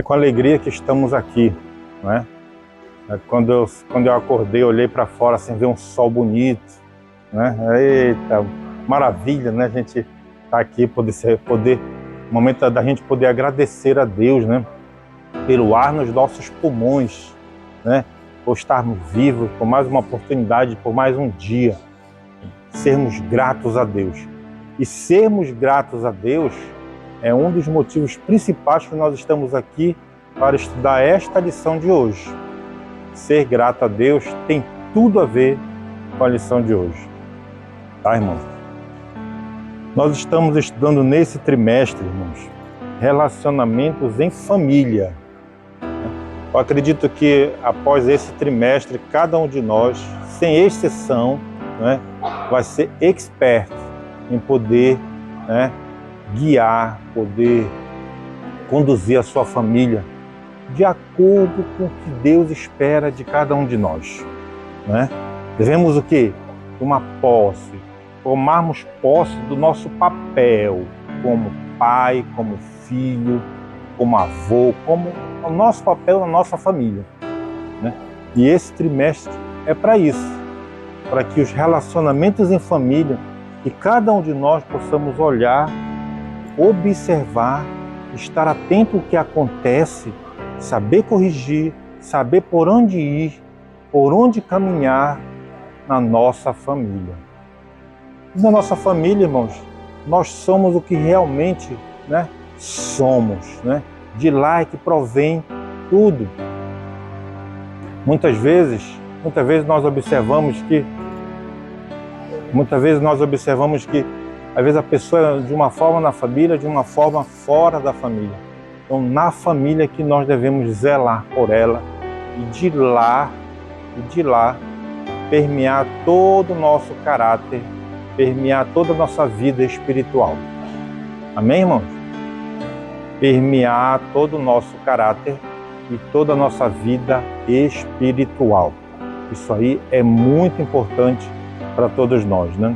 com alegria que estamos aqui, não é? Quando eu acordei, olhei para fora, assim, ver um sol bonito, né? Eita, maravilha, né? A gente tá aqui, momento da gente poder agradecer a Deus, né? Pelo ar nos nossos pulmões, né? Por estarmos vivos, por mais uma oportunidade, por mais um dia, sermos gratos a Deus. E sermos gratos a Deus é um dos motivos principais que nós estamos aqui para estudar esta lição de hoje. Ser grato a Deus tem tudo a ver com a lição de hoje. Tá, irmãos? Nós estamos estudando nesse trimestre, irmãos, relacionamentos em família. Eu acredito que após esse trimestre, cada um de nós, sem exceção, né, vai ser expert em poder, né, guiar, poder conduzir a sua família de acordo com o que Deus espera de cada um de nós, né? Devemos o quê? Uma posse, tomarmos posse do nosso papel como pai, como filho, como avô, como o nosso papel na nossa família, né? E esse trimestre é para isso, para que os relacionamentos em família, que cada um de nós possamos olhar, observar, estar atento ao que acontece, saber corrigir, saber por onde ir, por onde caminhar na nossa família. E na nossa família, irmãos, nós somos o que realmente, né, somos, né? De lá é que provém tudo. Muitas vezes nós observamos que às vezes a pessoa é de uma forma na família, de uma forma fora da família. Então, na família que nós devemos zelar por ela e de lá permear todo o nosso caráter, permear toda a nossa vida espiritual. Amém, irmãos? Permear todo o nosso caráter e toda a nossa vida espiritual. Isso aí é muito importante para todos nós, né?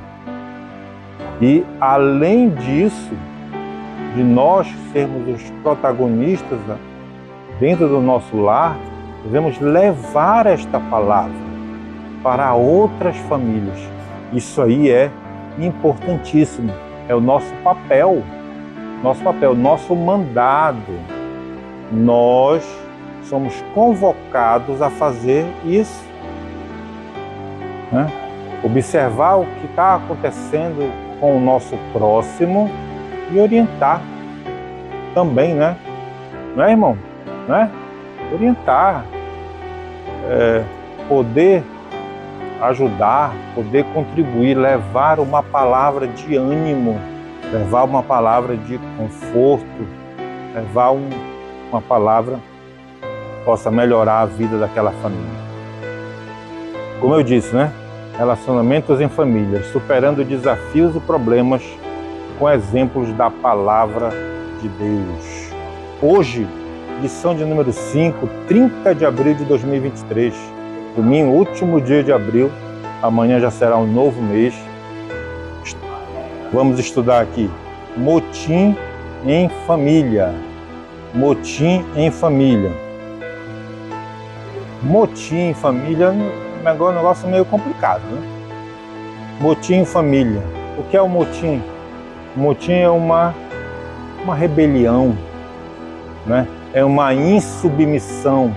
E além disso, de nós sermos os protagonistas dentro do nosso lar, devemos levar esta palavra para outras famílias. Isso aí é importantíssimo, é o nosso papel, nosso mandado. Nós somos convocados a fazer isso, né? Observar o que está acontecendo com o nosso próximo e orientar também, né? Não é, irmão? Não é? Orientar, poder ajudar, poder contribuir, levar uma palavra de ânimo, levar uma palavra de conforto, levar uma palavra que possa melhorar a vida daquela família. Como eu disse, né? Relacionamentos em família, superando desafios e problemas com exemplos da Palavra de Deus. Hoje, lição de número 5, 30 de abril de 2023. Domingo, último dia de abril. Amanhã já será um novo mês. Vamos estudar aqui. Motim em família. Motim em família. Motim em família é um negócio meio complicado, né? Motim em família. O que é o motim? O motim é uma rebelião, né? É uma insubmissão.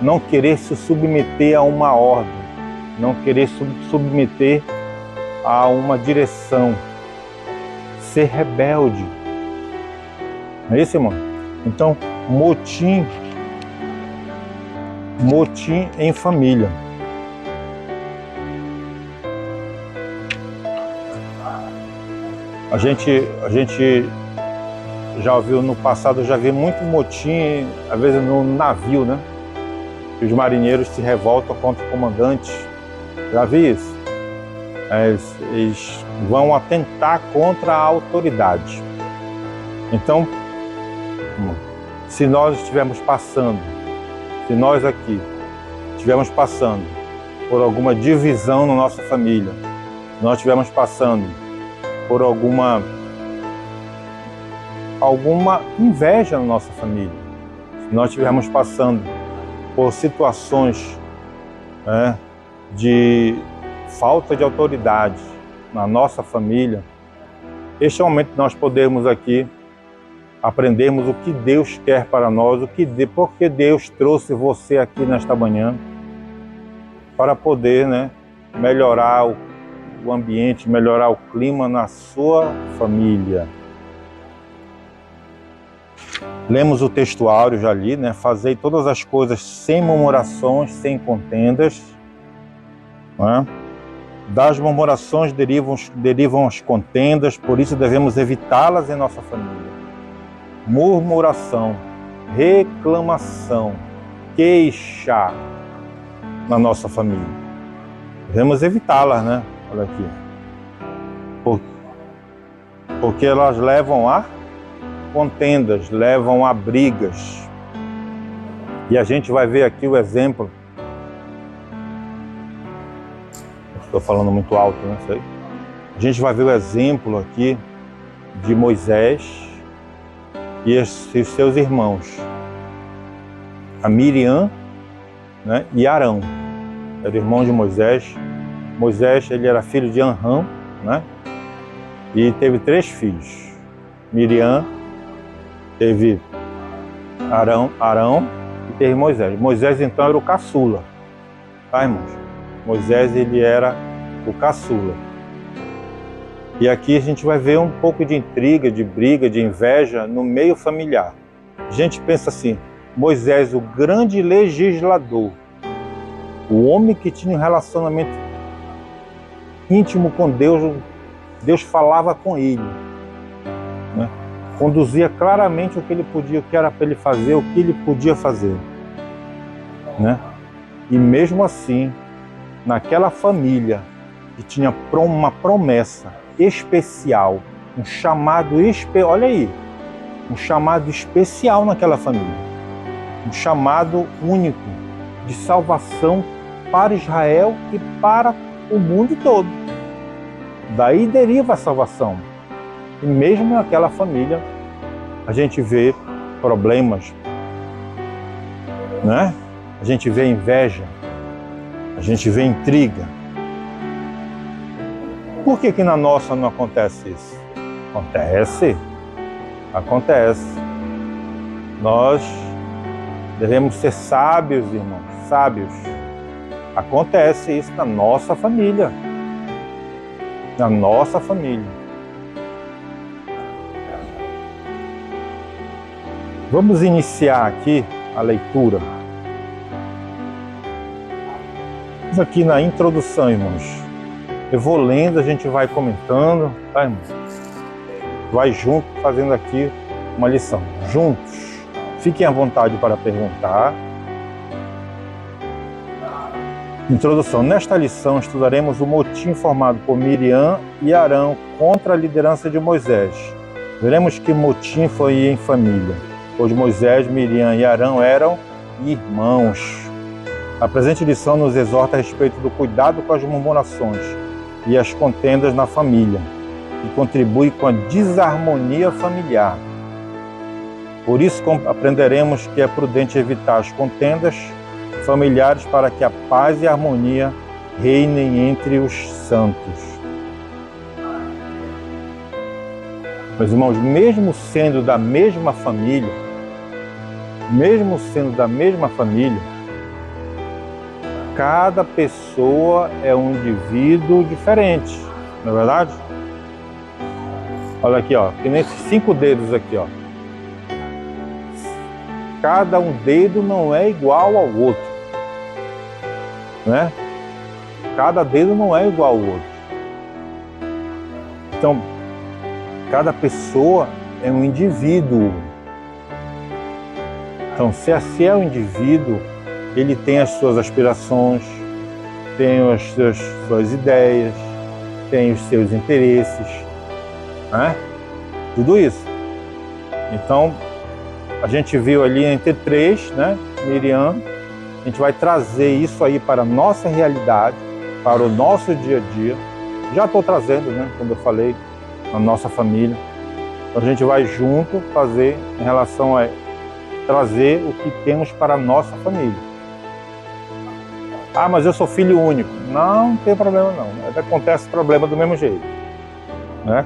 Não querer se submeter a uma ordem, não querer submeter a uma direção, ser rebelde. Não é isso, irmão? Então, motim em família. A gente já ouviu no passado, já vi muito motim, às vezes no navio, né? Que os marinheiros se revoltam contra o comandante. Já vi isso. Eles vão atentar contra a autoridade. Então, se nós aqui estivermos passando por alguma divisão na nossa família, se nós estivermos passando por alguma inveja na nossa família, nós estivermos passando por situações, né, de falta de autoridade na nossa família, este é o momento de nós podermos aqui aprendermos o que Deus quer para nós, porque Deus trouxe você aqui nesta manhã para poder, né, melhorar o ambiente, melhorar o clima na sua família. Lemos o textuário já ali, né? Fazei todas as coisas sem murmurações, sem contendas, né? Das murmurações derivam as contendas, por isso devemos evitá-las em nossa família. Murmuração, reclamação, queixa na nossa família. Devemos evitá-las, né? Olha aqui. Porque elas levam a contendas, levam a brigas. E a gente vai ver aqui o exemplo. Estou falando muito alto, não sei. A gente vai ver o exemplo aqui de Moisés e os seus irmãos, a Miriam, né, e Arão. Era irmão de Moisés. Moisés, ele era filho de Amram, né, e teve 3 filhos. Miriam, teve Arão e teve Moisés. Moisés, então, era o caçula, tá, irmãos? Moisés, ele era o caçula. E aqui a gente vai ver um pouco de intriga, de briga, de inveja no meio familiar. A gente pensa assim, Moisés, o grande legislador, o homem que tinha um relacionamento íntimo com Deus, Deus falava com ele, né? Conduzia claramente o que ele podia, o que era para ele fazer, o que ele podia fazer, né? E mesmo assim, naquela família que tinha uma promessa especial, um chamado olha aí, um chamado especial naquela família, um chamado único de salvação para Israel e para o mundo todo. Daí deriva a salvação. E mesmo naquela família, a gente vê problemas, né? A gente vê inveja, a gente vê intriga. Por que na nossa não acontece isso? Acontece. Nós devemos ser sábios, irmãos, sábios. Acontece isso na nossa família. Na nossa família. Vamos iniciar aqui a leitura. Vamos aqui na introdução, irmãos. Eu vou lendo, a gente vai comentando, tá, irmãos? Vai junto, fazendo aqui uma lição. Juntos. Fiquem à vontade para perguntar. Introdução. Nesta lição estudaremos o motim formado por Miriam e Arão contra a liderança de Moisés. Veremos que o motim foi em família, pois Moisés, Miriam e Arão eram irmãos. A presente lição nos exorta a respeito do cuidado com as murmurações e as contendas na família, e contribui com a desarmonia familiar. Por isso aprenderemos que é prudente evitar as contendas familiares para que a paz e a harmonia reinem entre os santos. Meus irmãos, mesmo sendo da mesma família, cada pessoa é um indivíduo diferente, não é verdade? Olha aqui, ó, que nesses 5 dedos aqui, ó. Cada um dedo não é igual ao outro, né? Cada dedo não é igual ao outro. Então, cada pessoa é um indivíduo. Então, se é um indivíduo, ele tem as suas aspirações, tem as suas ideias, tem os seus interesses, né? Tudo isso. Então, a gente viu ali entre 3, né? Miriam, a gente vai trazer isso aí para a nossa realidade, para o nosso dia a dia. Já estou trazendo, né? Como eu falei, na nossa família. Então, a gente vai junto fazer em relação trazer o que temos para a nossa família. Ah, mas eu sou filho único. Não tem problema não. Acontece problema do mesmo jeito, né?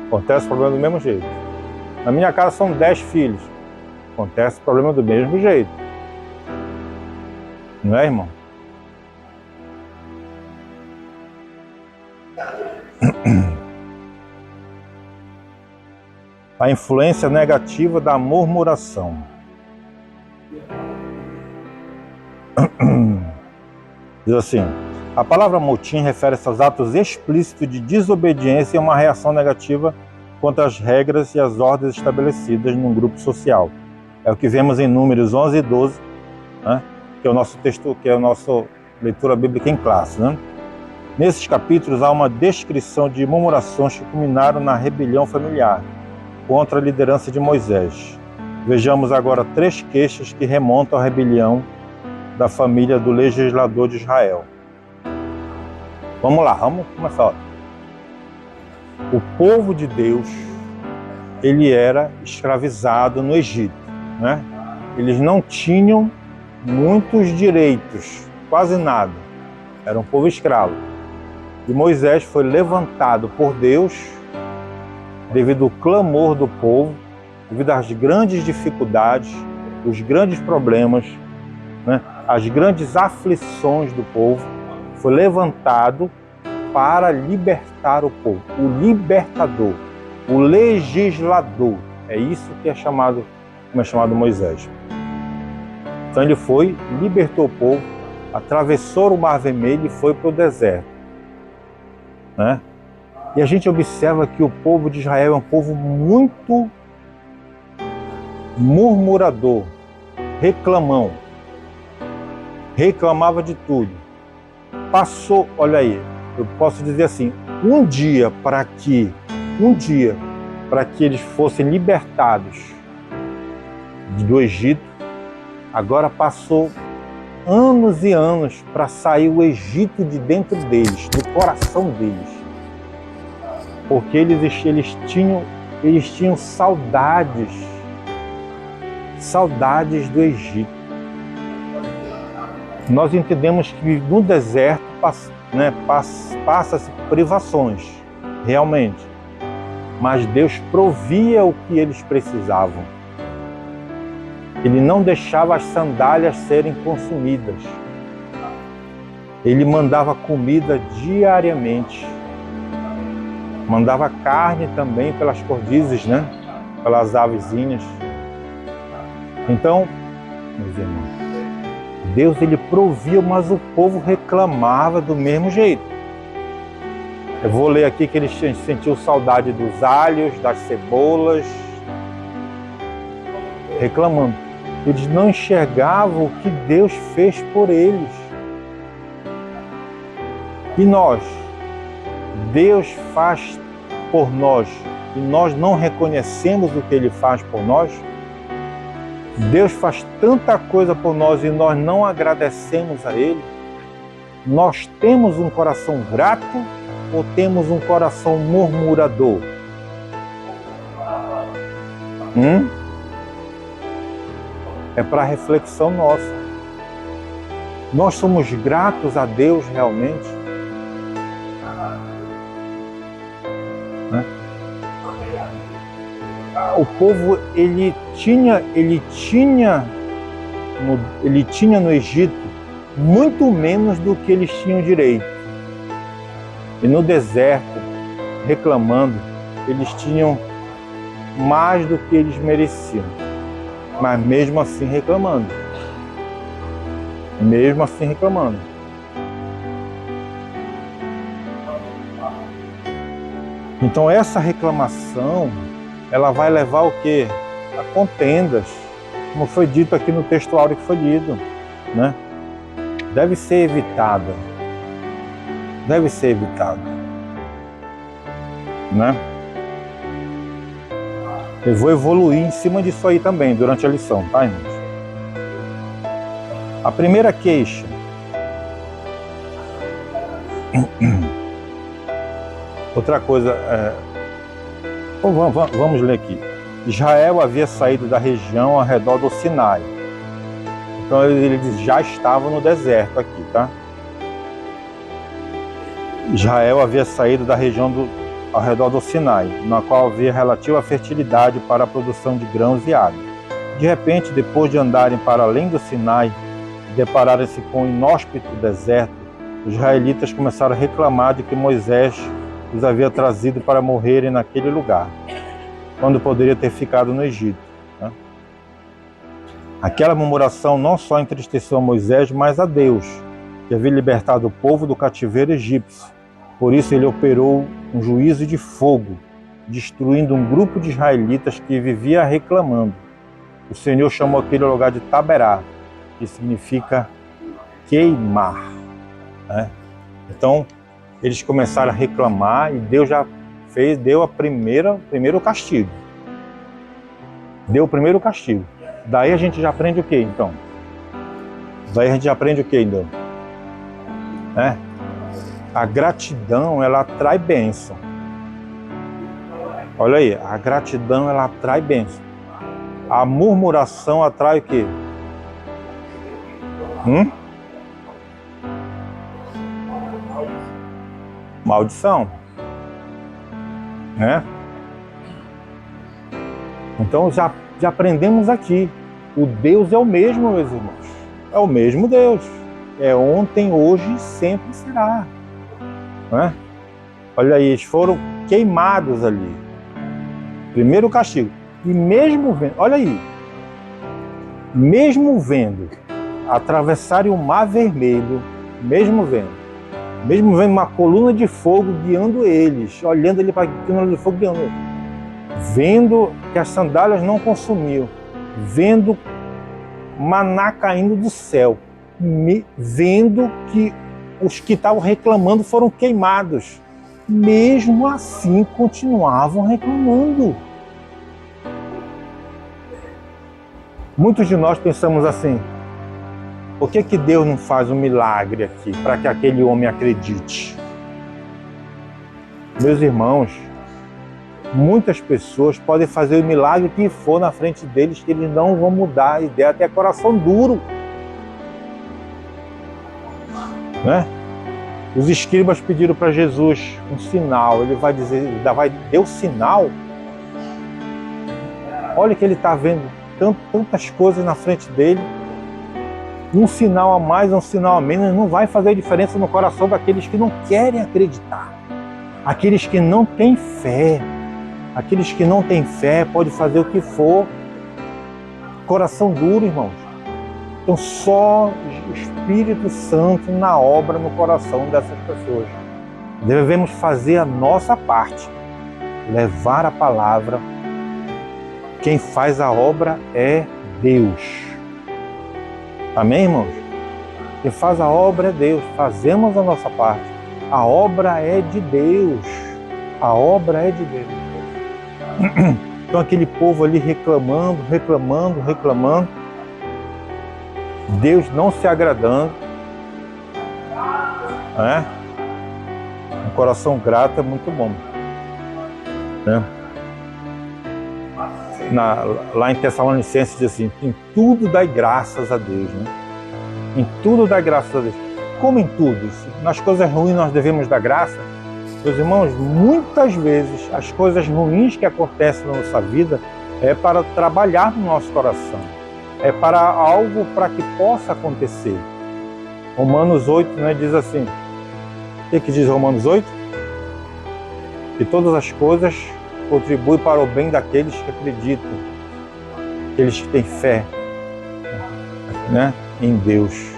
Acontece problema do mesmo jeito. Na minha casa são 10 filhos. Acontece problema do mesmo jeito. Não é, irmão? A influência negativa da murmuração. Diz assim: a palavra motim refere-se aos atos explícitos de desobediência e uma reação negativa contra as regras e as ordens estabelecidas num grupo social. É o que vemos em Números 11 e 12, né? Que é o nosso texto, que é a nossa leitura bíblica em classe, né? Nesses capítulos há uma descrição de murmurações que culminaram na rebelião familiar contra a liderança de Moisés. Vejamos agora 3 queixas que remontam à rebelião da família do legislador de Israel. Vamos lá, vamos começar. O povo de Deus, ele era escravizado no Egito, né? Eles não tinham muitos direitos, quase nada. Era um povo escravo. E Moisés foi levantado por Deus devido ao clamor do povo, devido às grandes dificuldades, os grandes problemas, né? As grandes aflições do povo. Foi levantado para libertar o povo, o libertador, o legislador. É isso que é chamado, como é chamado Moisés. Então ele foi, libertou o povo, atravessou o Mar Vermelho e foi para o deserto, né? E a gente observa que o povo de Israel é um povo muito murmurador, reclamão, reclamava de tudo. Passou, olha aí, eu posso dizer assim, um dia para que eles fossem libertados do Egito, agora passou anos e anos para sair o Egito de dentro deles, do coração deles. Porque eles tinham saudades do Egito. Nós entendemos que no deserto passa-se privações, realmente. Mas Deus provia o que eles precisavam. Ele não deixava as sandálias serem consumidas. Ele mandava comida diariamente. Mandava carne também pelas cordizes, né? Pelas avezinhas. Então, meus irmãos, Deus ele provia, mas o povo reclamava do mesmo jeito. Eu vou ler aqui que eles sentiam saudade dos alhos, das cebolas, reclamando. Eles não enxergavam o que Deus fez por eles. E nós? Deus faz por nós e nós não reconhecemos o que Ele faz por nós? Deus faz tanta coisa por nós e nós não agradecemos a Ele? Nós temos um coração grato ou temos um coração murmurador? É para reflexão nossa. Nós somos gratos a Deus realmente? O povo ele tinha no Egito muito menos do que eles tinham direito. E no deserto, reclamando, eles tinham mais do que eles mereciam. Mas mesmo assim reclamando. Então essa reclamação, ela vai levar o quê? A contendas, como foi dito aqui no texto áureo que foi lido, né? Deve ser evitada, né? Eu vou evoluir em cima disso aí também durante a lição, tá, irmãos? A primeira queixa. Outra coisa, vamos ler aqui. Israel havia saído da região ao redor do Sinai. Então eles já estavam no deserto aqui, tá? Israel havia saído da região ao redor do Sinai, na qual havia relativa fertilidade para a produção de grãos e água. De repente, depois de andarem para além do Sinai e depararem-se com um inóspito deserto, os israelitas começaram a reclamar de que Moisés os havia trazido para morrerem naquele lugar, quando poderia ter ficado no Egito, né? Aquela murmuração não só entristeceu a Moisés, mas a Deus, que havia libertado o povo do cativeiro egípcio. Por isso ele operou um juízo de fogo, destruindo um grupo de israelitas que vivia reclamando. O Senhor chamou aquele lugar de Taberá, que significa queimar, né? Então, eles começaram a reclamar e Deus já deu o primeiro castigo. Deu o primeiro castigo. Daí a gente já aprende o que, então? Daí a gente já aprende o que, então? A gratidão, ela atrai bênção. Olha aí, a gratidão, ela atrai bênção. A murmuração atrai o quê? Maldição. Né? Então já aprendemos aqui. O Deus é o mesmo, meus irmãos. É o mesmo Deus. É ontem, hoje e sempre será. Né? Olha aí, eles foram queimados ali. Primeiro castigo. E mesmo vendo, olha aí, mesmo vendo atravessarem o Mar Vermelho, mesmo vendo uma coluna de fogo guiando eles, olhando ali para a coluna de fogo guiando eles, vendo que as sandálias não consumiam, vendo maná caindo do céu, vendo que os que estavam reclamando foram queimados, mesmo assim continuavam reclamando. Muitos de nós pensamos assim: por que Deus não faz um milagre aqui para que aquele homem acredite? Meus irmãos, muitas pessoas podem fazer o milagre que for na frente deles, que eles não vão mudar a ideia, até coração duro. Né? Os escribas pediram para Jesus um sinal. Ele vai dizer, deu sinal. Olha que ele está vendo tantas coisas na frente dele. Um sinal a mais, um sinal a menos, não vai fazer diferença no coração daqueles que não querem acreditar. Aqueles que não têm fé. Aqueles que não têm fé podem fazer o que for. Coração duro, irmãos. Então só o Espírito Santo na obra, no coração dessas pessoas. Devemos fazer a nossa parte. Levar a palavra. Quem faz a obra é Deus. Amém, irmãos? Quem faz a obra é Deus. Fazemos a nossa parte. A obra é de Deus. A obra é de Deus. Então aquele povo ali reclamando. Deus não se agradando. Né? Um coração grato é muito bom. Né? Lá em Tessalonicenses diz assim: em tudo dai graças a Deus. Né? Em tudo dai graças a Deus. Como em tudo? Nas coisas ruins nós devemos dar graça. Meus irmãos, muitas vezes as coisas ruins que acontecem na nossa vida é para trabalhar no nosso coração. É para algo para que possa acontecer. Romanos 8, né, diz assim. O que diz Romanos 8? Que todas as coisas contribui para o bem daqueles que acreditam, aqueles que têm fé, né, em Deus.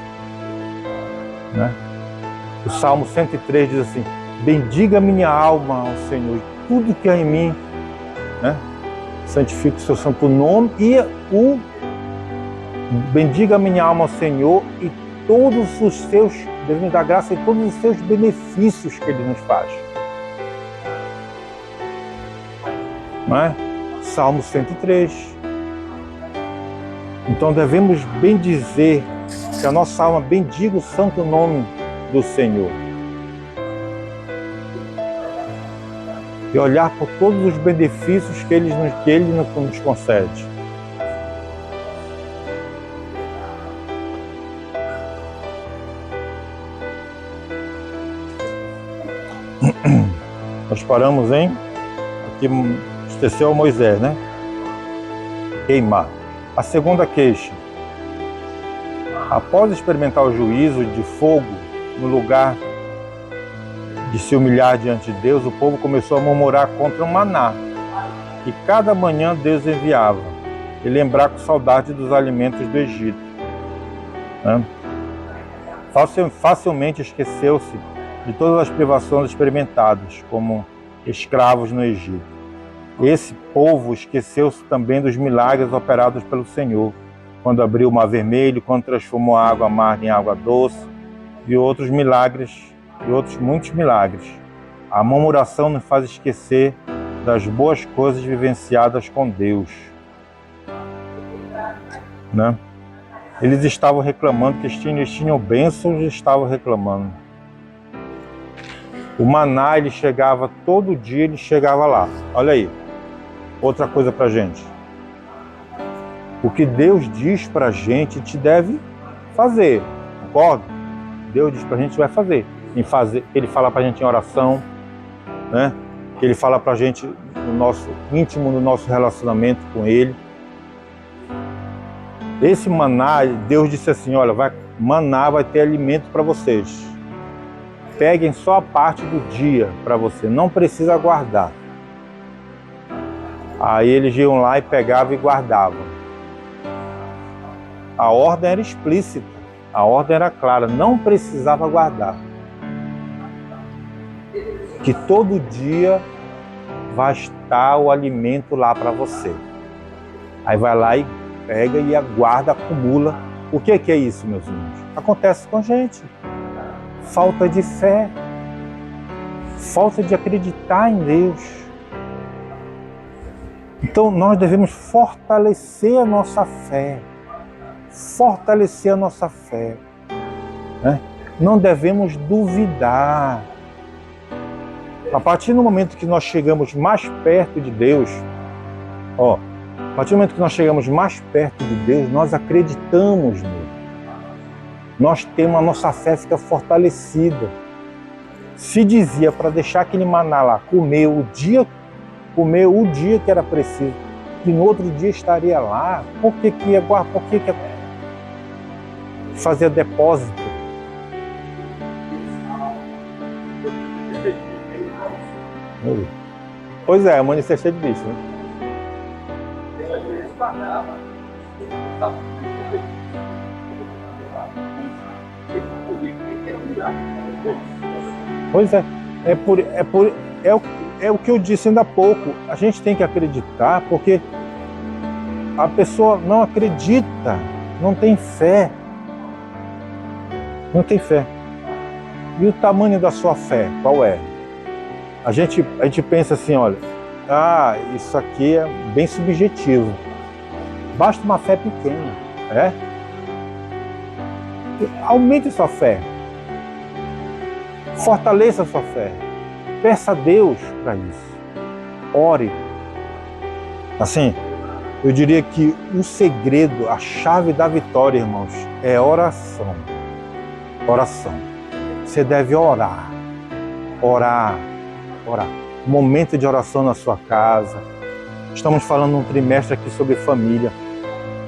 Né? O Salmo 103 diz assim: bendiga minha alma ao Senhor e tudo que há em mim, né, santifique o seu santo nome, e bendiga minha alma ao Senhor e todos os seus, devemos dar graça e todos os seus benefícios que Ele nos faz. Não é? Salmo 103. Então devemos bendizer, que a nossa alma bendiga o santo nome do Senhor. e olhar por todos os benefícios que Ele nos concede. Nós paramos em... Aqui esqueceu Moisés, né? Queimar. A segunda queixa. Após experimentar o juízo de fogo no lugar de se humilhar diante de Deus, o povo começou a murmurar contra o maná, que cada manhã Deus enviava, e lembrar com saudade dos alimentos do Egito. Né? Facilmente esqueceu-se de todas as privações experimentadas como escravos no Egito. Esse povo esqueceu-se também dos milagres operados pelo Senhor, quando abriu o Mar Vermelho, quando transformou a água amarga em água doce, e outros milagres, e outros muitos milagres. A murmuração nos faz esquecer das boas coisas vivenciadas com Deus. Né? Eles estavam reclamando que eles tinham bênçãos e estavam reclamando. O maná, ele chegava todo dia, ele chegava lá. Olha aí, outra coisa pra gente. O que Deus diz pra gente, te deve fazer, concorda? Deus diz pra gente, vai fazer. Ele fala pra gente em oração, né? Ele fala pra gente no nosso íntimo, no nosso relacionamento com Ele. Esse maná, Deus disse assim, olha, maná vai ter alimento para vocês. Peguem só a parte do dia para você, não precisa guardar. Aí eles iam lá e pegavam e guardavam. A ordem era explícita, a ordem era clara, não precisava guardar. Que todo dia vai estar o alimento lá para você. Aí vai lá e pega e aguarda, acumula. O que é isso, meus irmãos? Acontece com a gente. Falta de fé, falta de acreditar em Deus. Então nós devemos fortalecer a nossa fé, né? Não devemos duvidar. A partir do momento que nós chegamos mais perto de Deus, a partir do momento que nós chegamos mais perto de Deus, nós acreditamos nele. A nossa fé fica fortalecida. Se dizia para deixar aquele maná lá, comer o dia que era preciso, que no outro dia estaria lá, por que ia guardar, por que fazia depósito? Pois é, amanhecer cheio de bicho, né? Pois é, é o que eu disse ainda há pouco. A gente tem que acreditar, porque a pessoa não acredita, não tem fé. Não tem fé. E o tamanho da sua fé, qual é? A gente pensa assim, olha, isso aqui é bem subjetivo. Basta uma fé pequena, Aumente a sua fé. Fortaleça a sua fé. Peça a Deus para isso. Ore. Assim, eu diria que o segredo, a chave da vitória, irmãos, é oração. Oração. Você deve orar. Orar. Momento de oração na sua casa. Estamos falando um trimestre aqui sobre família.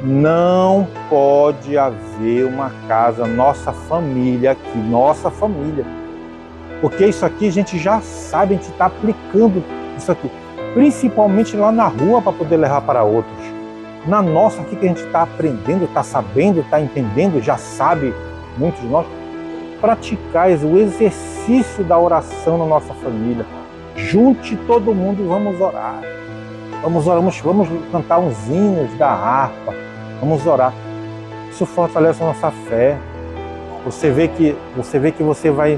Não pode haver uma casa, nossa família, porque isso aqui a gente já sabe, a gente está aplicando isso aqui, principalmente lá na rua para poder levar para outros. Na nossa aqui que a gente está aprendendo, está sabendo, está entendendo, já sabe, muitos de nós, praticar o exercício da oração na nossa família. Junte todo mundo e vamos orar. Vamos cantar uns hinos da harpa. Vamos orar. Isso fortalece a nossa fé. Você vê que você vai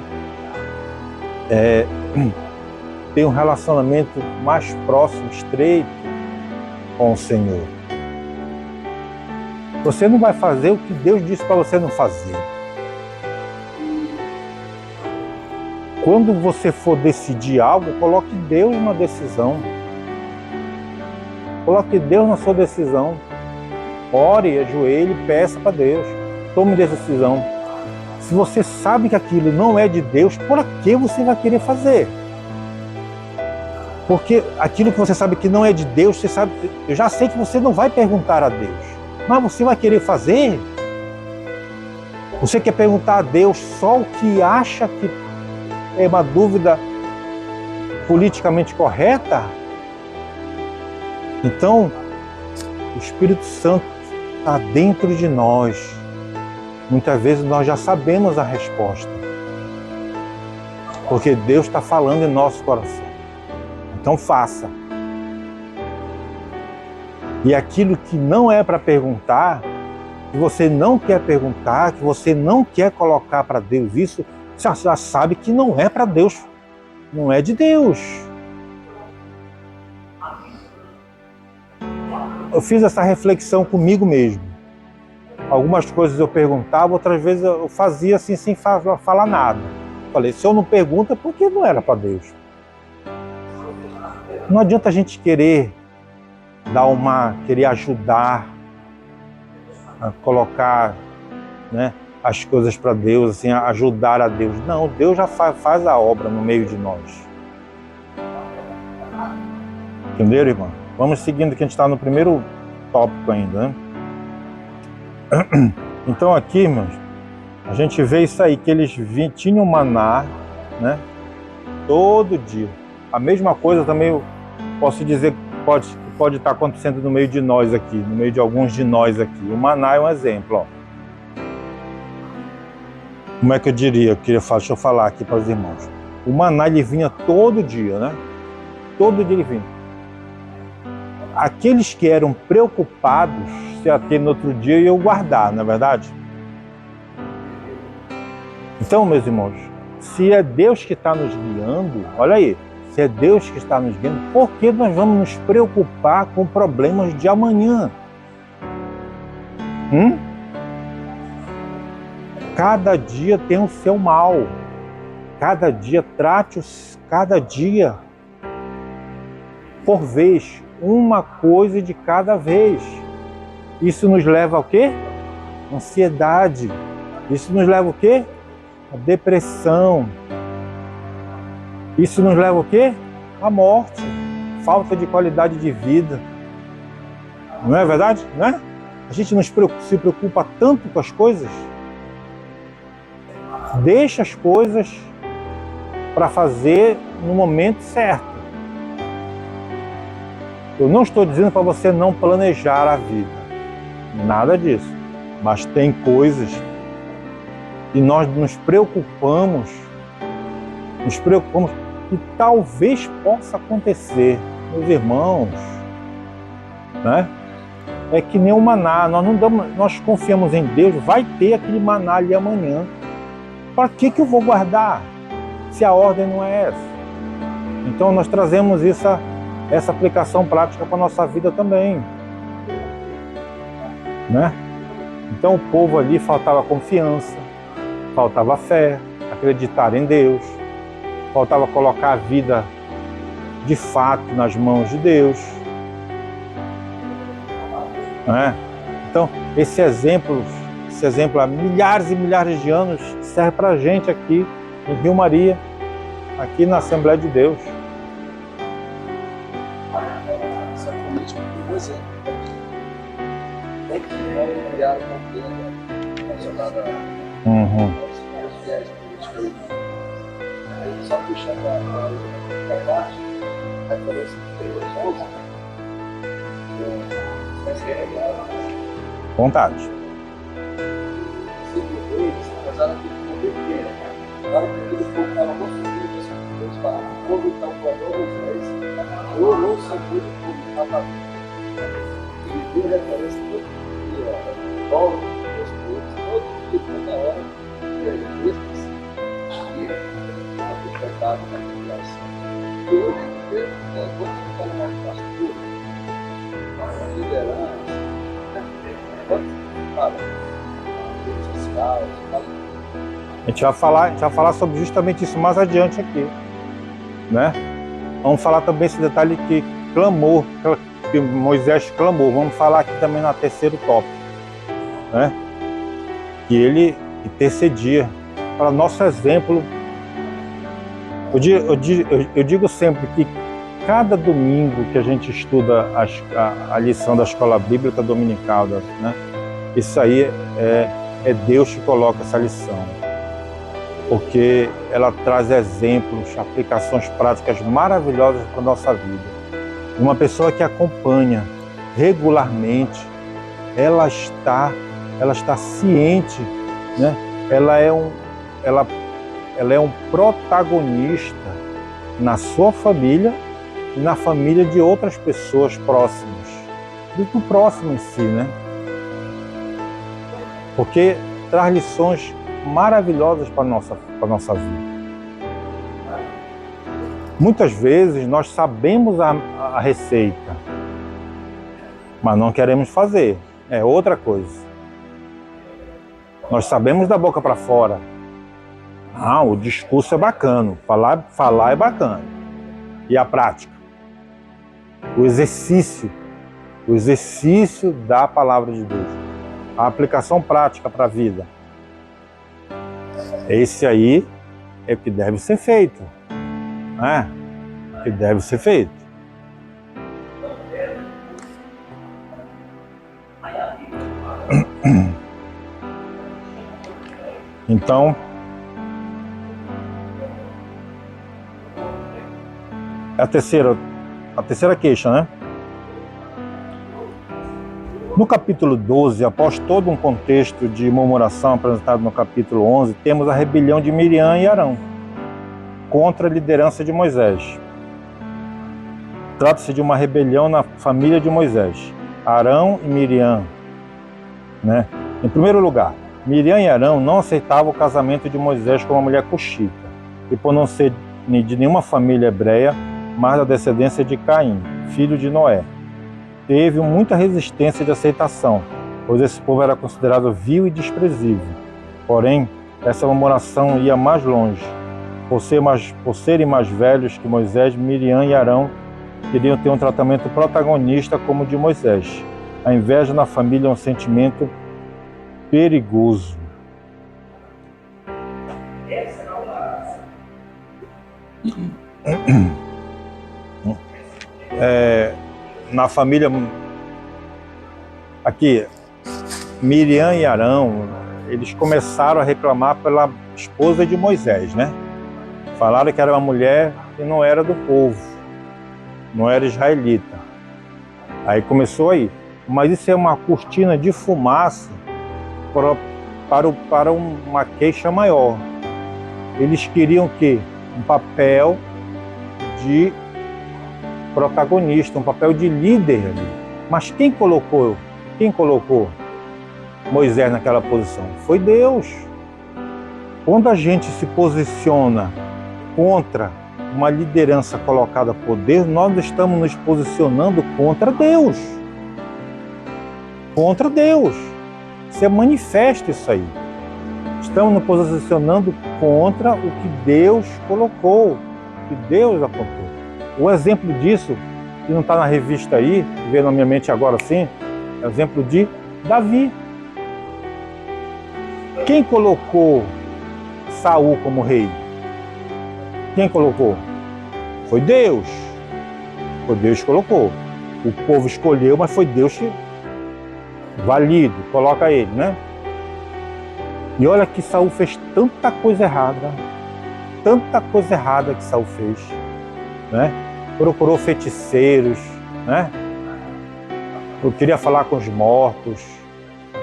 ter um relacionamento mais próximo, estreito com o Senhor. Você não vai fazer o que Deus disse para você não fazer. Quando você for decidir algo, coloque Deus na decisão. Coloque Deus na sua decisão. Ore, ajoelhe, peça para Deus. Tome decisão. Se você sabe que aquilo não é de Deus, por que você vai querer fazer? Porque aquilo que você sabe que não é de Deus, você sabe, eu já sei que você não vai perguntar a Deus, mas você vai querer fazer? Você quer perguntar a Deus só o que acha que é uma dúvida politicamente correta? Então, o Espírito Santo está dentro de nós. Muitas vezes nós já sabemos a resposta, porque Deus está falando em nosso coração. Então faça. E aquilo que não é para perguntar, que você não quer perguntar, que você não quer colocar para Deus isso, você já sabe que não é para Deus, não é de Deus. Eu fiz essa reflexão comigo mesmo. Algumas coisas eu perguntava, outras vezes eu fazia assim sem falar nada. Falei, se eu não pergunto é porque não era para Deus. Não adianta a gente querer querer ajudar a colocar, né, as coisas para Deus, assim, ajudar a Deus. Não, Deus já faz a obra no meio de nós. Entenderam, irmão? Vamos seguindo, que a gente está no primeiro tópico ainda, né? Então aqui, irmãos, a gente vê isso aí, que eles tinham maná, né, todo dia. A mesma coisa também eu posso dizer que pode estar acontecendo no meio de nós aqui, no meio de alguns de nós aqui. O maná é um exemplo, ó. Como é que eu diria? Deixa eu falar aqui para os irmãos. O maná, ele vinha todo dia, né? Todo dia ele vinha. Aqueles que eram preocupados se ia ter no outro dia iam guardar, não é verdade? Então, meus irmãos, se é Deus que está nos guiando, olha aí, se é Deus que está nos guiando, por que nós vamos nos preocupar com problemas de amanhã? Cada dia tem o seu mal. Cada dia trate cada dia por vez, uma coisa de cada vez. Isso nos leva ao quê? Ansiedade. Isso nos leva ao quê? A depressão. Isso nos leva ao quê? A morte. Falta de qualidade de vida. Não é verdade? Não é? A gente se preocupa tanto com as coisas. Deixa as coisas para fazer no momento certo. Eu não estou dizendo para você não planejar a vida. Nada disso. Mas tem coisas que nós nos preocupamos que talvez possa acontecer. Meus irmãos, né? É que nem o maná. Nós confiamos em Deus, vai ter aquele maná ali amanhã. Para que eu vou guardar se a ordem não é essa? Então nós trazemos essa aplicação prática para a nossa vida também, né? Então o povo ali faltava confiança, faltava fé, acreditar em Deus, faltava colocar a vida de fato nas mãos de Deus, né? Então esse exemplo há milhares e milhares de anos serve para a gente aqui em Rio Maria, aqui na Assembleia de Deus. Essa política, por exemplo, tem que criar uma campanha relacionada aos fiéis políticos. Aí só puxando a parte, a diferença de Deus, Vontade. apesar daquele poder dele, agora que aquele povo estava construindo, Deus fala, o povo está guardando os reis, eu não sou muito povo, estava e Deus referência todo dia, volta os povos, todo dia, toda hora, e aí mesmo assim, o pecado da população. E hoje, quando você fala mais pastor, a liderança, quando você fala, social, A gente vai falar sobre justamente isso mais adiante aqui, né? Vamos falar também esse detalhe que clamou, que Moisés clamou. Vamos falar aqui também no terceiro tópico, né? Que ele intercedia para nosso exemplo. Eu digo sempre que cada domingo que a gente estuda a lição da escola bíblica dominical, né? Isso aí é Deus que coloca essa lição, porque ela traz exemplos, aplicações práticas maravilhosas para a nossa vida. Uma pessoa que acompanha regularmente, ela está ciente, né? Ela é um protagonista na sua família e na família de outras pessoas próximas, do próximo em si, né? Porque traz lições maravilhosas para a nossa vida. Muitas vezes nós sabemos a receita, mas não queremos fazer. É outra coisa. Nós sabemos da boca para fora. O discurso é bacana, falar é bacana. E a prática? O exercício da palavra de Deus. A aplicação prática para a vida. Esse aí é o que deve ser feito, né? O que deve ser feito. Então, a terceira queixa, né? No capítulo 12, após todo um contexto de murmuração apresentado no capítulo 11, temos a rebelião de Miriam e Arão contra a liderança de Moisés. Trata-se de uma rebelião na família de Moisés. Arão e Miriam, né? Em primeiro lugar, Miriam e Arão não aceitavam o casamento de Moisés com uma mulher cuxita, e por não ser de nenhuma família hebreia, mas da descendência de Caim, filho de Noé. Teve muita resistência de aceitação, pois esse povo era considerado vil e desprezível. Porém, essa murmuração ia mais longe. Por serem mais velhos que Moisés, Miriam e Arão queriam ter um tratamento protagonista como o de Moisés. A inveja na família é um sentimento perigoso. Na família aqui, Miriam e Arão, eles começaram a reclamar pela esposa de Moisés, né? Falaram que era uma mulher que não era do povo, não era israelita. Aí começou aí. Mas isso é uma cortina de fumaça para uma queixa maior. Eles queriam que um papel de protagonista, um papel de líder ali. Mas quem colocou Moisés naquela posição? Foi Deus. Quando a gente se posiciona contra uma liderança colocada por Deus, nós estamos nos posicionando contra Deus. Contra Deus. Você manifesta isso aí. Estamos nos posicionando contra o que Deus colocou, o que Deus apontou. O exemplo disso, que não está na revista aí, vê na minha mente agora sim, é o exemplo de Davi. Quem colocou Saul como rei? Quem colocou? Foi Deus. Foi Deus que colocou. O povo escolheu, mas foi Deus que valido, coloca ele, né? E olha que Saul fez tanta coisa errada que Saul fez, né? Procurou feiticeiros, né? Eu queria falar com os mortos,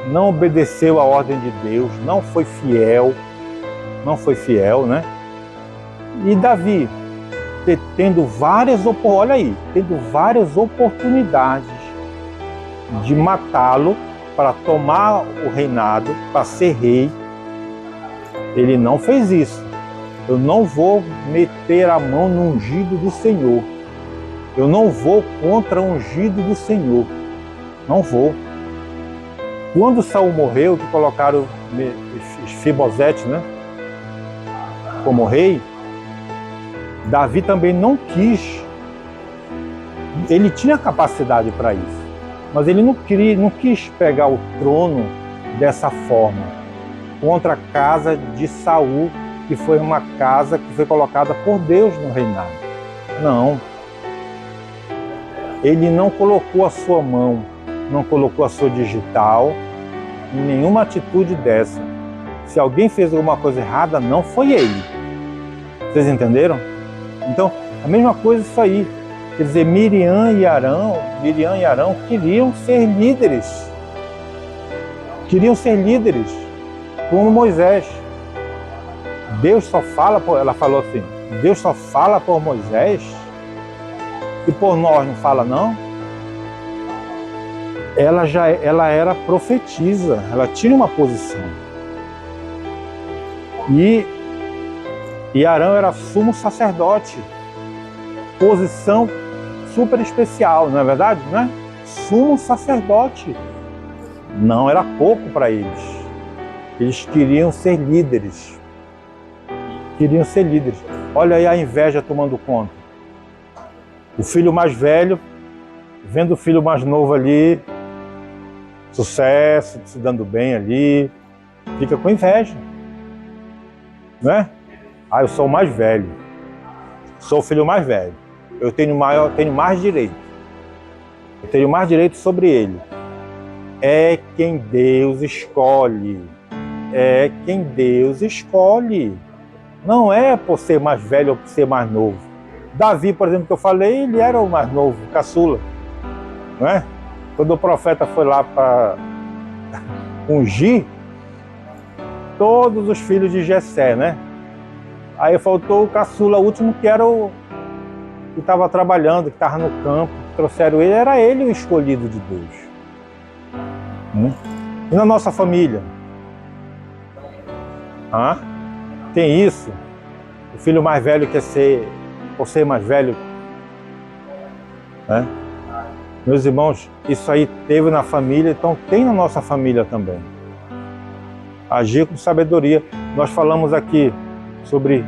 não obedeceu à ordem de Deus, não foi fiel, né? E Davi, tendo várias oportunidades de matá-lo para tomar o reinado, para ser rei, ele não fez isso. Eu não vou meter a mão no ungido do Senhor. Eu não vou contra o ungido do Senhor. Não vou. Quando Saul morreu, que colocaram Mefibosete, né? como rei, Davi também não quis. Ele tinha capacidade para isso, mas ele não quis pegar o trono dessa forma, contra a casa de Saul, que foi uma casa que foi colocada por Deus no reinado. Não. Ele não colocou a sua mão, não colocou a sua digital em nenhuma atitude dessa. Se alguém fez alguma coisa errada, não foi ele. Vocês entenderam? Então, a mesma coisa isso aí. Quer dizer, Miriam e Arão queriam ser líderes. Queriam ser líderes, como Moisés. Deus só fala, ela falou assim, Deus só fala por Moisés e por nós não fala não? Ela era profetisa, ela tinha uma posição. E Arão era sumo sacerdote. Posição super especial, não é verdade? Não é? Sumo sacerdote. Não era pouco para eles. Eles queriam ser líderes. Queriam ser líderes. Olha aí a inveja tomando conta. O filho mais velho, vendo o filho mais novo ali, sucesso, se dando bem ali, fica com inveja. Né? Ah, eu sou o mais velho. Sou o filho mais velho. Eu tenho mais direito. Eu tenho mais direito sobre ele. É quem Deus escolhe. É quem Deus escolhe. Não é por ser mais velho ou por ser mais novo. Davi, por exemplo, que eu falei, ele era o mais novo, caçula. Não é? Quando o profeta foi lá para ungir todos os filhos de Jessé, né? Aí faltou o caçula último, que era o que estava trabalhando, que estava no campo, trouxeram ele, era ele o escolhido de Deus. E na nossa família? Tem isso? O filho mais velho quer ser, por ser mais velho? Né? Meus irmãos, isso aí teve na família, então tem na nossa família também. Agir com sabedoria. Nós falamos aqui sobre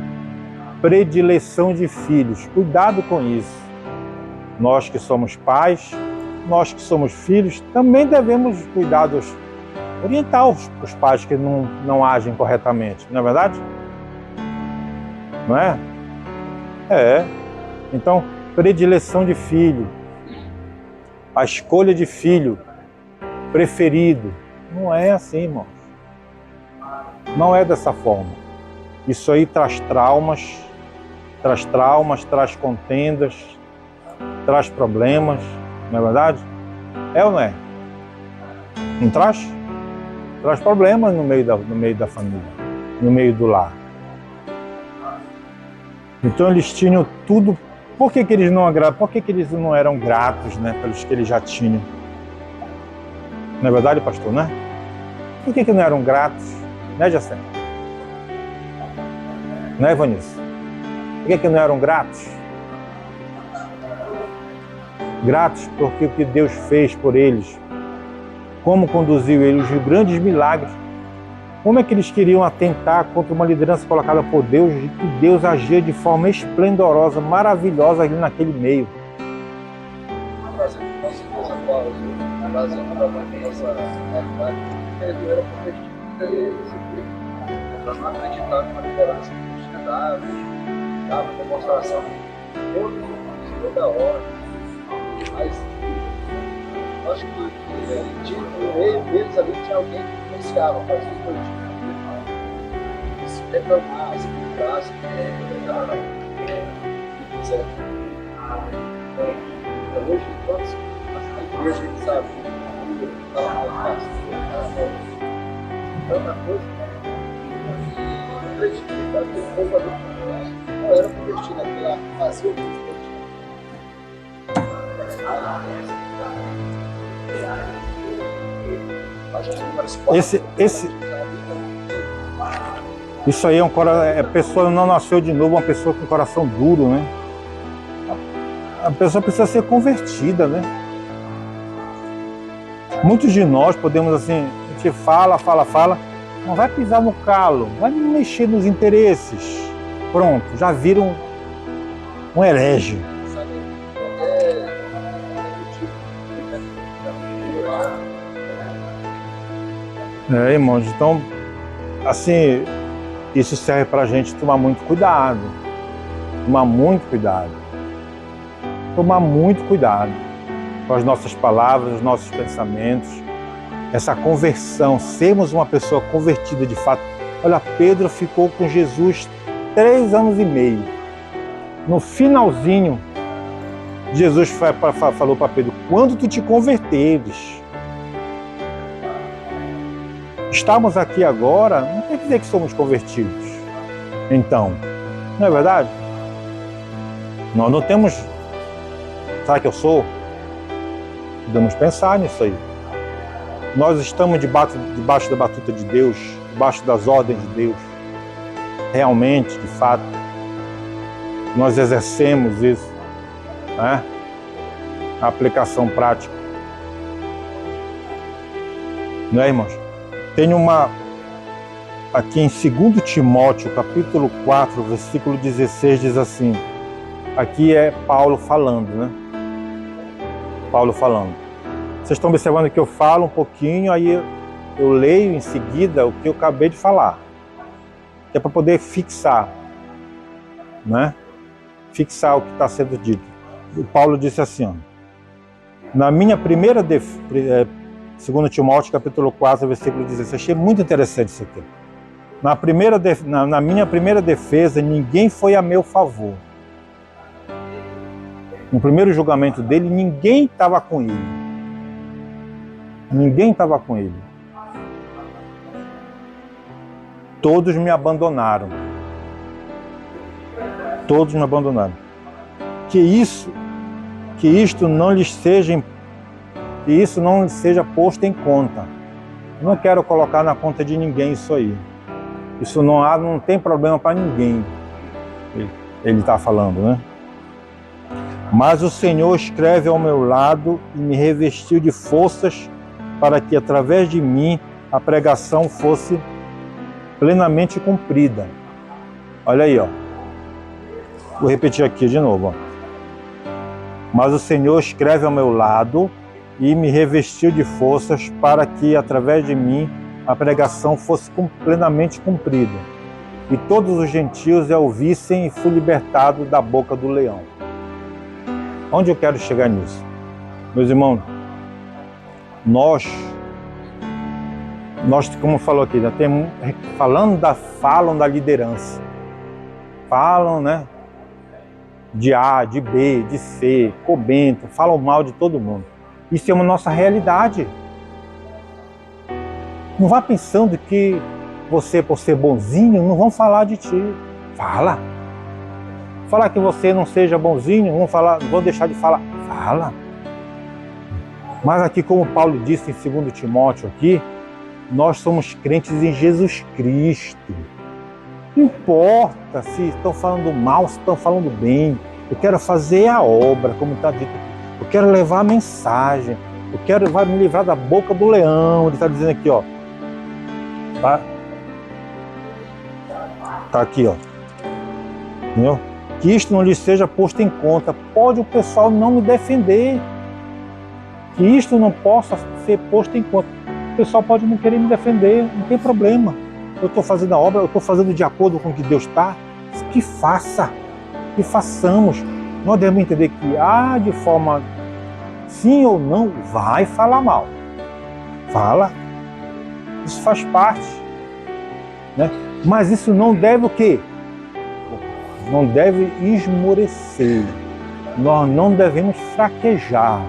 predileção de filhos. Cuidado com isso. Nós que somos pais, nós que somos filhos, também devemos cuidar orientar os pais que não agem corretamente. Não é verdade? Não é? É. Então, predileção de filho. A escolha de filho preferido. Não é assim, irmãos. Não é dessa forma. Isso aí traz traumas, traz contendas, traz problemas, não é verdade? É ou não é? Não traz? Traz problemas no meio da família, no meio do lar. Então eles tinham tudo. Por que eles não agradavam? Por que eles não eram gratos, né, pelos que eles já tinham? Não é verdade, pastor, né? Por que não eram gratos? Né, Jacé? Né, Vanessa? Por que não eram gratos? Gratos porque o que Deus fez por eles, como conduziu eles, os grandes milagres. Como é que eles queriam atentar contra uma liderança colocada por Deus e que Deus agia de forma esplendorosa, maravilhosa ali naquele meio? Para não acreditar numa liderança que tinha dava demonstração toda hora. Mas acho que no meio deles ali tinha alguém que influenciava, fazia o que se reclamar, se gritar, se quiser. Então hoje, quantas igrejas a gente sabe que estava mal fácil, tanta coisa. Aquele povo ali não era convertido, aquela fazia o que Isso aí a pessoa não nasceu de novo, uma pessoa com coração duro, né? A pessoa precisa ser convertida, né? Muitos de nós podemos assim, a gente fala, não vai pisar no calo, vai mexer nos interesses, pronto, já viram um herege. Sabe? Qualquer tipo de Irmãos, então, assim, isso serve para a gente tomar muito cuidado. Tomar muito cuidado. Tomar muito cuidado com as nossas palavras, os nossos pensamentos. Essa conversão, sermos uma pessoa convertida de fato. Olha, Pedro ficou com Jesus 3 anos e meio. No finalzinho, Jesus falou para Pedro, quando tu te converteres, estamos aqui agora, não quer dizer que somos convertidos. Então, não é verdade? Nós não temos... Sabe que eu sou? Podemos pensar nisso aí. Nós estamos debaixo da batuta de Deus, debaixo das ordens de Deus. Realmente, de fato, nós exercemos isso, né? A aplicação prática. Não é, irmãos? Tem uma... Aqui em 2 Timóteo, capítulo 4, versículo 16, diz assim... Aqui é Paulo falando, né? Paulo falando. Vocês estão observando que eu falo um pouquinho, aí eu leio em seguida o que eu acabei de falar. Que é para poder fixar, né? Fixar o que está sendo dito. O Paulo disse assim, ó, na minha primeira 2 Timóteo, capítulo 4, versículo 16. Achei muito interessante isso aqui. Na minha primeira defesa, ninguém foi a meu favor. No primeiro julgamento dele, ninguém estava com ele. Ninguém estava com ele. Todos me abandonaram. Todos me abandonaram. Que isto não lhes seja posto em conta. Eu não quero colocar na conta de ninguém isso aí. Isso não tem problema para ninguém. Ele está falando, né? Mas o Senhor escreve ao meu lado e me revestiu de forças para que, através de mim, a pregação fosse plenamente cumprida. Olha aí, ó. Vou repetir aqui de novo, ó. Mas o Senhor escreve ao meu lado e me revestiu de forças para que, através de mim, a pregação fosse plenamente cumprida. E todos os gentios a ouvissem e fui libertado da boca do leão. Onde eu quero chegar nisso? Meus irmãos, nós como falou aqui, já temos, falam da liderança. Falam, né? De A, de B, de C, comentam, falam mal de todo mundo. Isso é uma nossa realidade. Não vá pensando que você, por ser bonzinho, não vão falar de ti. Fala. Falar que você não seja bonzinho, não vão deixar de falar. Fala. Mas aqui, como Paulo disse em 2 Timóteo aqui, nós somos crentes em Jesus Cristo. Não importa se estão falando mal, se estão falando bem. Eu quero fazer a obra, como está dito aqui. Eu quero levar a mensagem. Eu quero me livrar da boca do leão. Ele está dizendo aqui, ó. Tá aqui, ó. Entendeu? Que isto não lhe seja posto em conta. Pode o pessoal não me defender. Que isto não possa ser posto em conta. O pessoal pode não querer me defender, não tem problema. Eu estou fazendo a obra, eu estou fazendo de acordo com o que Deus está. Que faça, que façamos. Nós devemos entender que de forma sim ou não, vai falar mal. Fala. Isso faz parte. Né? Mas isso não deve o quê? Não deve esmorecer. Nós não devemos fraquejar.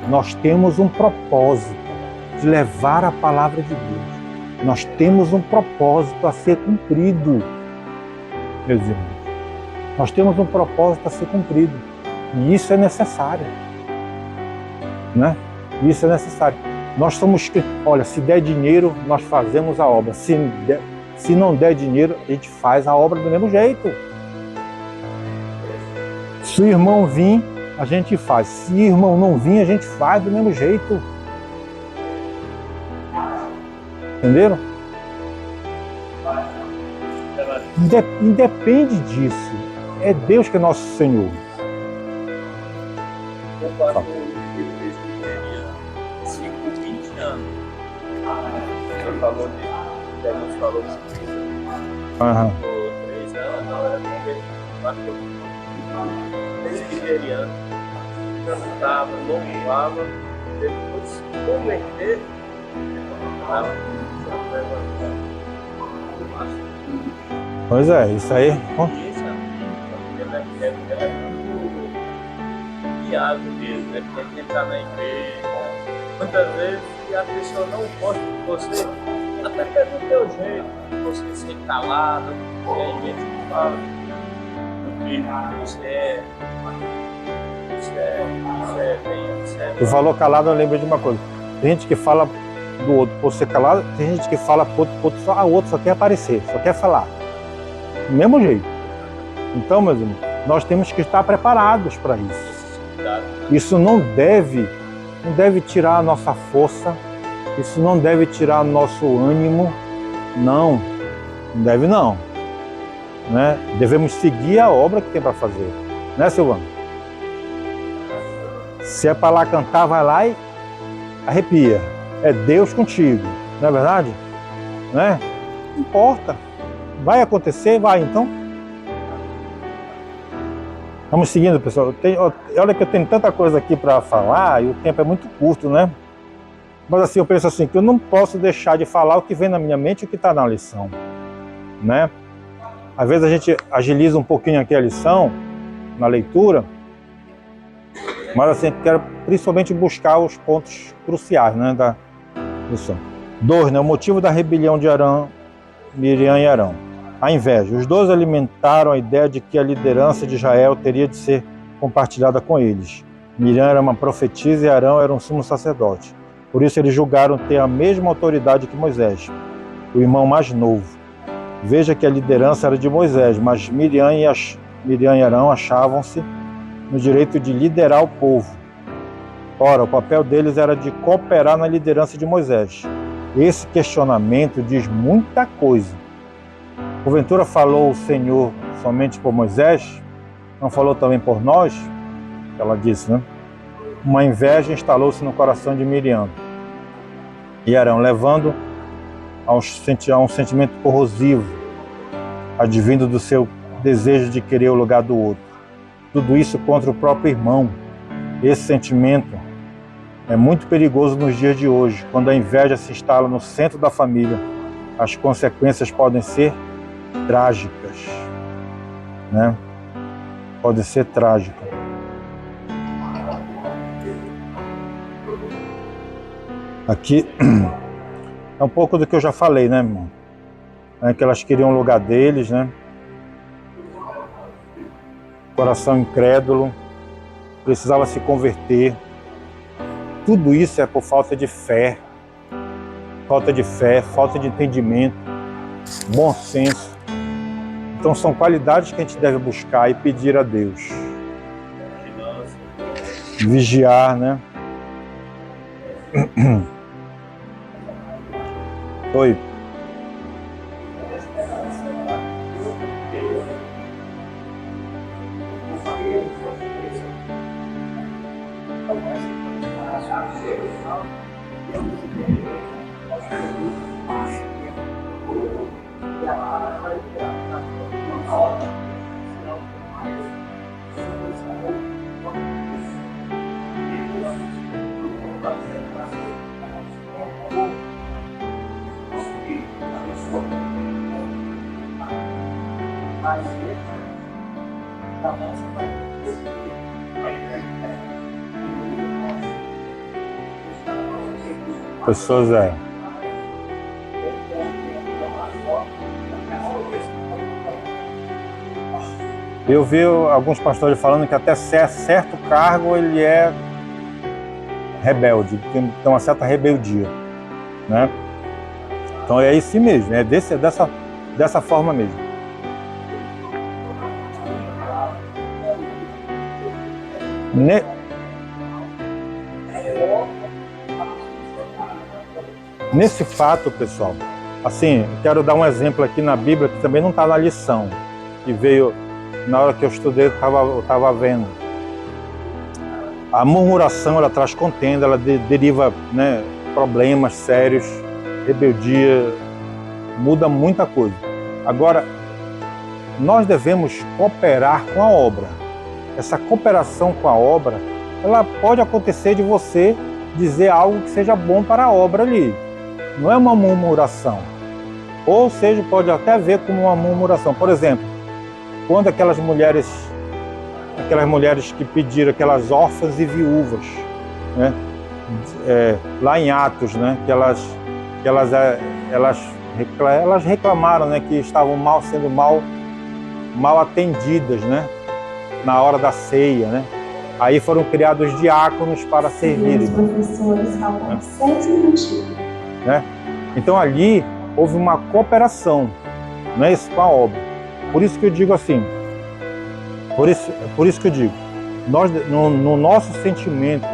Nós temos um propósito de levar a palavra de Deus. Nós temos um propósito a ser cumprido, meus irmãos. Nós temos um propósito a ser cumprido. E isso é necessário. Né? Isso é necessário. Nós somos... Olha, se der dinheiro, nós fazemos a obra. Se não der dinheiro, a gente faz a obra do mesmo jeito. Se o irmão vir, a gente faz. Se o irmão não vir, a gente faz do mesmo jeito. Entenderam? Independe disso. É Deus que é nosso Senhor. Eu faço um 5, 20 anos. Você falou de Deus falou de 3 Aham. anos, não era convertido. Presbiteriano, cantava, louvava, depois se converter, Pois é, isso aí. Ela é muito viável mesmo, né? Tem que entrar na igreja. Muitas vezes a pessoa não gosta de você, até que é do teu jeito, você ser calado, e aí gente que fala que você é bem. Tu falou calado, eu lembro de uma coisa. Tem gente que fala do outro por ser calado, tem gente que fala pro outro só, o outro só quer aparecer, só quer falar. Do mesmo jeito. Então, meus irmãos, nós temos que estar preparados para isso. Isso não deve tirar a nossa força, isso não deve tirar nosso ânimo, não deve não. Né? Devemos seguir a obra que tem para fazer, né, Silvano? Se é para lá cantar, vai lá e arrepia. É Deus contigo, não é verdade? Né? Não importa. Vai acontecer, vai então. Vamos seguindo, pessoal. Olha que eu tenho tanta coisa aqui para falar e o tempo é muito curto, né? Mas assim, eu penso assim, que eu não posso deixar de falar o que vem na minha mente e o que está na lição, né? Às vezes a gente agiliza um pouquinho aqui a lição, na leitura, mas assim, quero principalmente buscar os pontos cruciais, né, da lição. 2, né, o motivo da rebelião de Arão, Miriam e Arão. A inveja. Os dois alimentaram a ideia de que a liderança de Israel teria de ser compartilhada com eles. Miriam era uma profetisa e Arão era um sumo sacerdote. Por isso eles julgaram ter a mesma autoridade que Moisés, o irmão mais novo. Veja que a liderança era de Moisés, mas Miriam e Arão achavam-se no direito de liderar o povo. Ora, o papel deles era de cooperar na liderança de Moisés. Esse questionamento diz muita coisa. Porventura falou o Senhor somente por Moisés? Não falou também por nós? Ela disse, né? Uma inveja instalou-se no coração de Miriam e Arão, levando a um sentimento corrosivo, advindo do seu desejo de querer o lugar do outro. Tudo isso contra o próprio irmão. Esse sentimento é muito perigoso nos dias de hoje. Quando a inveja se instala no centro da família, as consequências podem ser trágicas, né? Podem ser trágicas. Aqui é um pouco do que eu já falei, né, irmão? É que elas queriam o lugar deles, né? Coração incrédulo, precisava se converter. Tudo isso é por falta de fé, falta de entendimento, bom senso. Então são qualidades que a gente deve buscar e pedir a Deus. Vigiar, né? Oi. Pessoas Eu vi alguns pastores falando que até certo cargo ele é rebelde, tem uma certa rebeldia, né? Então é isso mesmo, é dessa forma mesmo. Nesse fato, pessoal, Assim, quero dar um exemplo aqui na Bíblia que também não está na lição, que veio na hora que eu estudei, eu estava vendo. A murmuração, ela traz contenda, ela deriva, né, problemas sérios, rebeldia, muda muita coisa. Agora, nós devemos cooperar com a obra. Essa cooperação com a obra, ela pode acontecer de você dizer algo que seja bom para a obra ali. Não é uma murmuração. Ou seja, pode até ver como uma murmuração. Por exemplo, quando aquelas mulheres que pediram, aquelas órfãs e viúvas, né? Lá em Atos, né? Que elas reclamaram, né? Que estavam sendo mal atendidas, né? Na hora da ceia, né? Aí foram criados diáconos para servirem. Os professores falam 6 minutinhos. Né? Então ali houve uma cooperação, não é isso, com a obra. Por isso que eu digo assim, por isso que eu digo, nós no nosso sentimento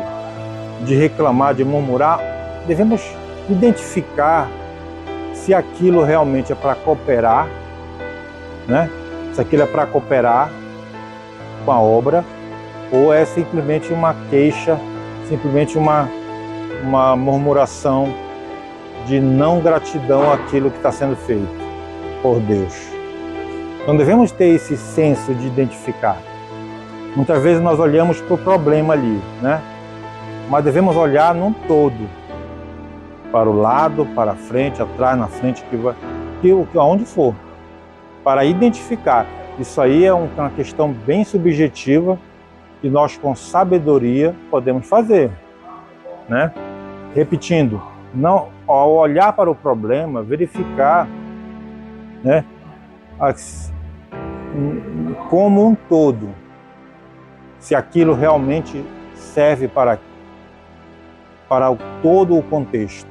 de reclamar, de murmurar, devemos identificar se aquilo realmente é para cooperar, né? Se aquilo é para cooperar com a obra, ou é simplesmente uma queixa, simplesmente uma murmuração de não gratidão àquilo que está sendo feito por Deus. Então devemos ter esse senso de identificar. Muitas vezes nós olhamos para o problema ali, né? Mas devemos olhar num todo, para o lado, para a frente, atrás, na frente, aonde for, para identificar. Isso aí é uma questão bem subjetiva que nós, com sabedoria, podemos fazer, né? Repetindo, não, ao olhar para o problema, verificar, né, como um todo, se aquilo realmente serve para todo o contexto.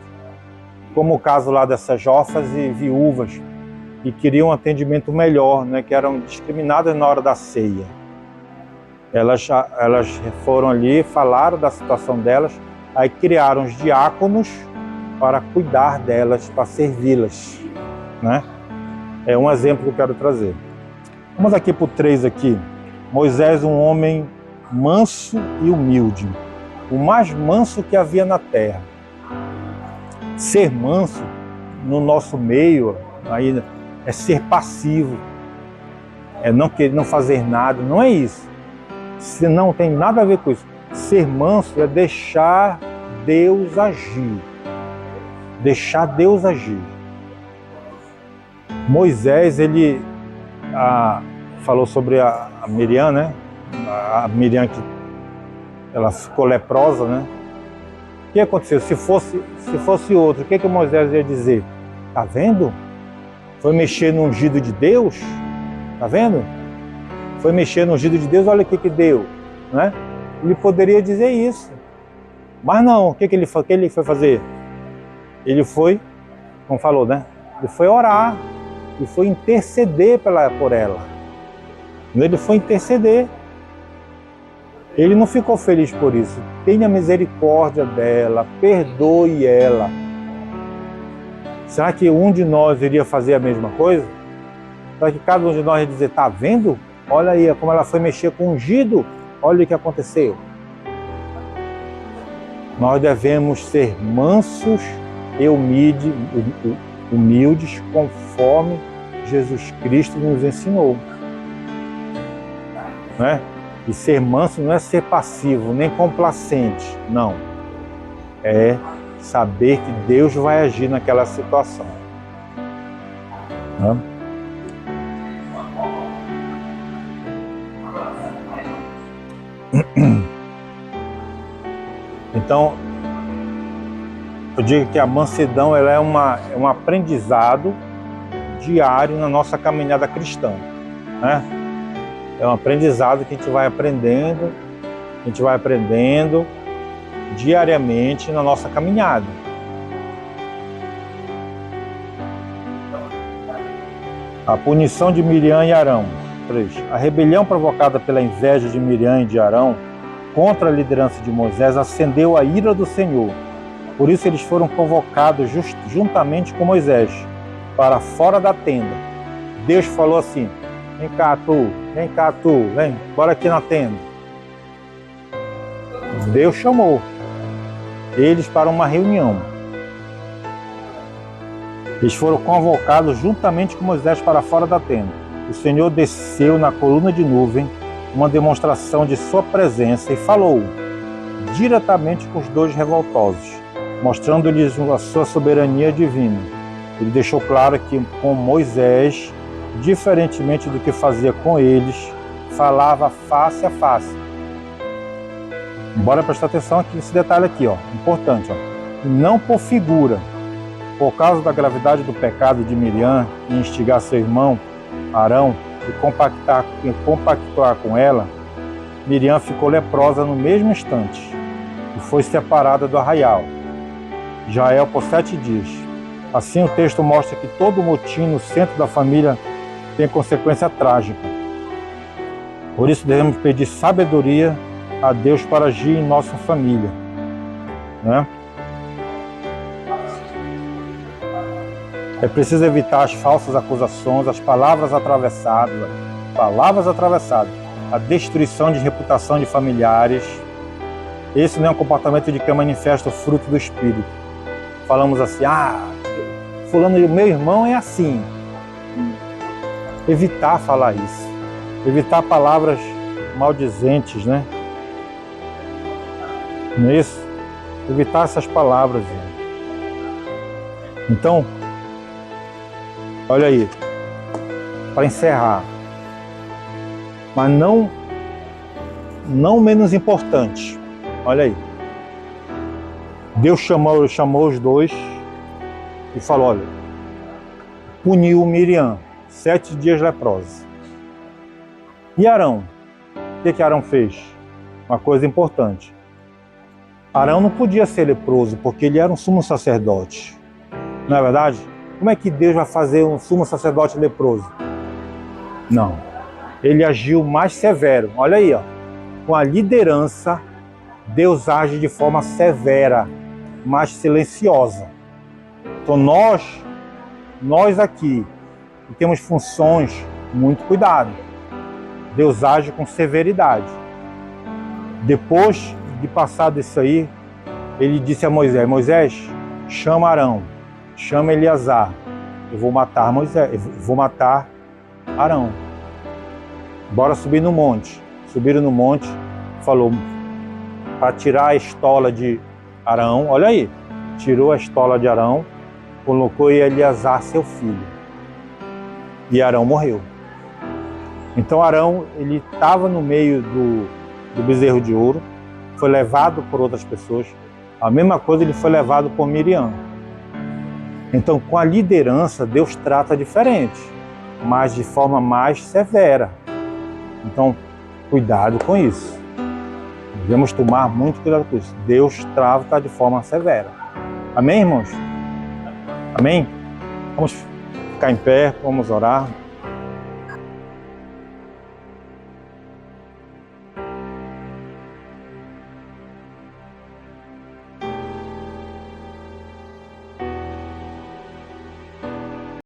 Como o caso lá dessas órfãs e viúvas que queriam um atendimento melhor, né, que eram discriminadas na hora da ceia. Elas foram ali, falaram da situação delas, aí criaram os diáconos para cuidar delas, para servi-las, né? É um exemplo que eu quero trazer. Vamos aqui para o 3 aqui. Moisés, um homem manso e humilde, o mais manso que havia na terra. Ser manso no nosso meio aí é ser passivo, é não fazer nada, não é isso. Se não tem nada a ver com isso. Ser manso é deixar Deus agir. Deixar Deus agir. Moisés, ele falou sobre a Miriam, né? A Miriam que ela ficou leprosa, né? O que aconteceu? Se fosse outro, o que Moisés ia dizer? Tá vendo? Foi mexer no ungido de Deus? Tá vendo? Foi mexer no ungido de Deus, olha o que deu, né? Ele poderia dizer isso, mas não. O que ele foi fazer? Ele foi, como falou, né? Ele foi orar, ele foi interceder por ela. Ele foi interceder. Ele não ficou feliz por isso. Tenha misericórdia dela, perdoe ela. Será que um de nós iria fazer a mesma coisa? Será que cada um de nós ia dizer, tá vendo? Olha aí como ela foi mexer com o ungido, olha o que aconteceu. Nós devemos ser mansos e humildes conforme Jesus Cristo nos ensinou. Né? E ser manso não é ser passivo, nem complacente, não. É saber que Deus vai agir naquela situação. Né? Então, eu digo que a mansidão ela é um aprendizado diário na nossa caminhada cristã, né? É um aprendizado que a gente vai aprendendo diariamente na nossa caminhada. A punição de Miriam e Arão. 3. A rebelião provocada pela inveja de Miriam e de Arão contra a liderança de Moisés acendeu a ira do Senhor. Por isso eles foram convocados juntamente com Moisés. para fora da tenda. Deus falou assim: vem cá tu, vem, bora aqui na tenda. Deus chamou eles para uma reunião. Eles foram convocados juntamente com Moisés para fora da tenda. O Senhor desceu na coluna de nuvem, uma demonstração de sua presença, e falou diretamente com os dois revoltosos, mostrando-lhes a sua soberania divina. Ele deixou claro que com Moisés, diferentemente do que fazia com eles, falava face a face. Bora prestar atenção aqui nesse detalhe aqui, ó, importante, ó. Não por figura. Por causa da gravidade do pecado de Miriam em instigar seu irmão Arão e compactuar com ela, Miriam ficou leprosa no mesmo instante e foi separada do arraial de Israel por 7 dias. Assim, o texto mostra que todo motim no centro da família tem consequência trágica. Por isso devemos pedir sabedoria a Deus para agir em nossa família, né? É preciso evitar as falsas acusações, as palavras atravessadas, a destruição de reputação de familiares. Esse não é um comportamento de quem manifesta o fruto do Espírito. Falamos assim: fulano, meu irmão é assim. Evitar falar isso. Evitar palavras maldizentes, né? Não é isso? Evitar essas palavras. Então, olha aí, para encerrar, mas não menos importante, olha aí. Deus chamou os dois e falou: olha, puniu Miriam, 7 dias leprosa. E Arão? O que Arão fez? Uma coisa importante. Arão não podia ser leproso, porque ele era um sumo sacerdote. Não é verdade? Como é que Deus vai fazer um sumo sacerdote leproso? Não. Ele agiu mais severo. Olha aí, ó. Com a liderança, Deus age de forma severa, mais silenciosa. Então nós aqui, que temos funções, muito cuidado. Deus age com severidade. Depois de passado isso aí, ele disse a Moisés: Moisés, chama Arão, chama Eleazar, eu vou matar Moisés, eu vou matar Arão. Bora subir no monte. Subiram no monte, falou para tirar a estola de Arão. Olha aí, tirou a estola de Arão, colocou Eleazar, seu filho, e Arão morreu. Então Arão, ele estava no meio do bezerro de ouro, foi levado por outras pessoas. A mesma coisa ele foi levado por Miriam. Então, com a liderança, Deus trata diferente, mas de forma mais severa. Então, cuidado com isso. Devemos tomar muito cuidado com isso. Deus trata de forma severa. Amém, irmãos? Amém? Vamos ficar em pé, vamos orar.